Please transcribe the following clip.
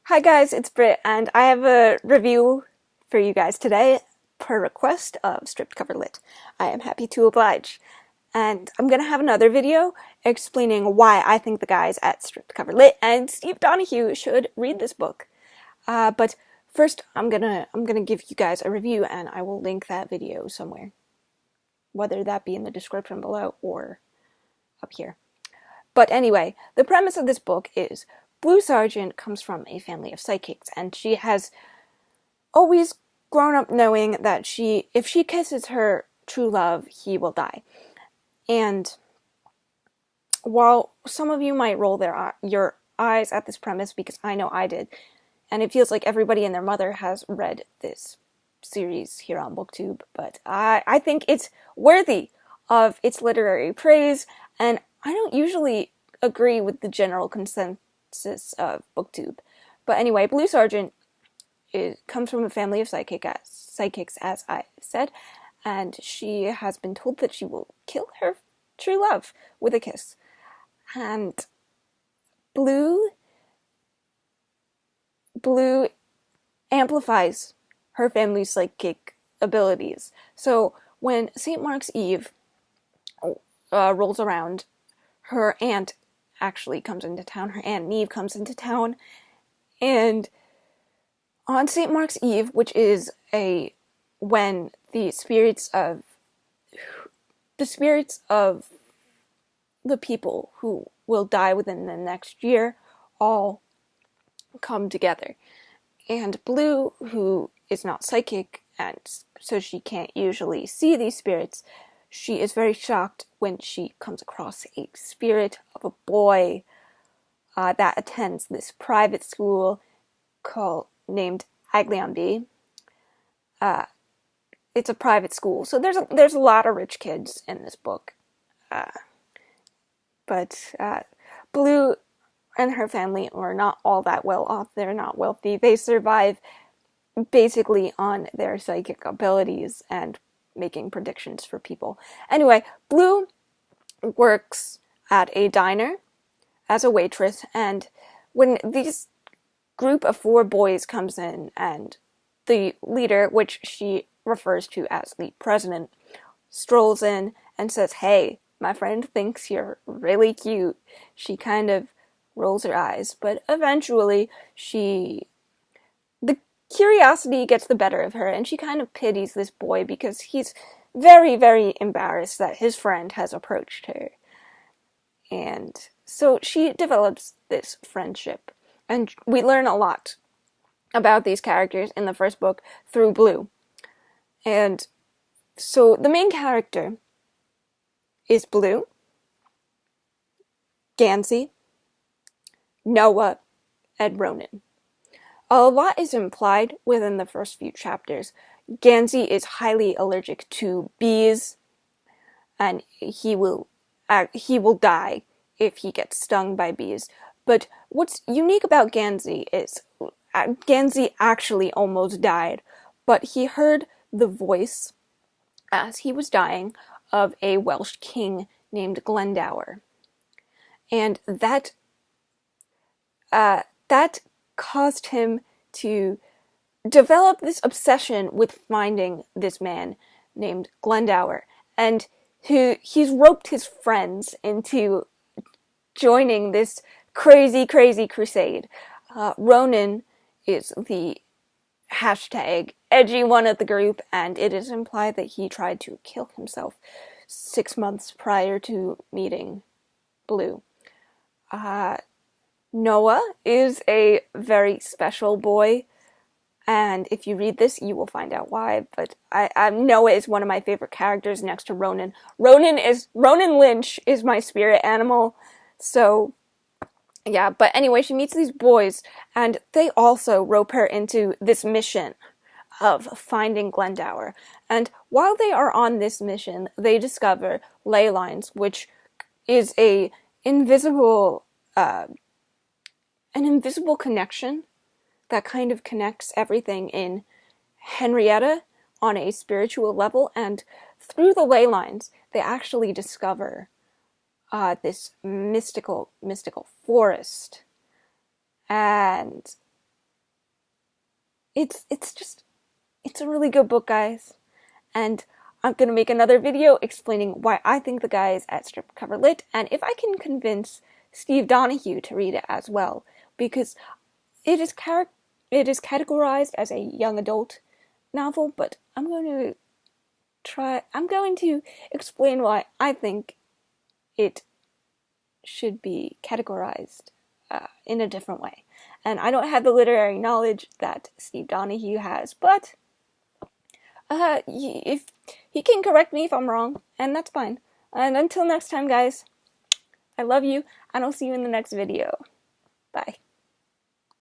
Hi guys, it's Britt, and I have a review for you guys today per request of Stripped Cover Lit. I am happy to oblige. And I'm gonna have another video explaining why I think the guys at Stripped Cover Lit and Steve Donahue should read this book. But first, I'm gonna give you guys a review, and I will link that video somewhere, whether that be in the description below or up here. But anyway, the premise of this book is Blue Sergeant comes from a family of psychics, and she has always grown up knowing that if she kisses her true love, he will die. And while some of you might roll your eyes at this premise, because I know I did, and it feels like everybody and their mother has read this series here on BookTube, but I think it's worthy of its literary praise, and I don't usually agree with the general consensus of BookTube. But anyway, Blue Sergeant comes from a family of psychics, as I said, and she has been told that she will kill her true love with a kiss. And Blue amplifies her family's psychic abilities. So when St. Mark's Eve rolls around, her aunt actually comes into town. Her Aunt Neve comes into town, and on St. Mark's Eve, which is when the spirits of the people who will die within the next year all come together. And Blue, who is not psychic, and so she can't usually see these spirits, she is very shocked when she comes across a spirit of a boy that attends this private school named Aglionby. It's a private school, so there's a lot of rich kids in this book. But Blue and her family are not all that well off. They're not wealthy. They survive basically on their psychic abilities and making predictions for people. Anyway, Blue works at a diner as a waitress, and when this group of 4 boys comes in, and the leader, which she refers to as the president, strolls in and says, "Hey, my friend thinks you're really cute," she kind of rolls her eyes, but eventually the curiosity gets the better of her, and she kind of pities this boy because he's very, very embarrassed that his friend has approached her. And so she develops this friendship, and we learn a lot about these characters in the first book through Blue. And so the main character is Blue, Gansey, Noah, and Ronan. A lot is implied within the first few chapters. Gansey is highly allergic to bees, and he will die if he gets stung by bees. But what's unique about Gansey is Gansey actually almost died, but he heard the voice as he was dying of a Welsh king named Glendower, and that caused him to develop this obsession with finding this man named Glendower, and he's roped his friends into joining this crazy crusade. Ronan is the hashtag edgy one of the group, and it is implied that he tried to kill himself 6 months prior to meeting Blue. Noah is a very special boy, and if you read this, you will find out why. But Noah is one of my favorite characters next to Ronan. Ronan Lynch is my spirit animal. So yeah, but anyway, she meets these boys, and they also rope her into this mission of finding Glendower. And while they are on this mission, they discover ley lines, which is an invisible connection that kind of connects everything in Henrietta on a spiritual level. And through the ley lines, they actually discover this mystical forest. And it's a really good book, guys. And I'm gonna make another video explaining why I think the guys at Strip Cover Lit, and if I can convince Steve Donahue to read it as well, because it is categorized as a young adult novel, but I'm going to explain why I think it should be categorized in a different way. And I don't have the literary knowledge that Steve Donahue has, but if he can correct me if I'm wrong, and that's fine. And until next time, guys, I love you, and I'll see you in the next video. Bye.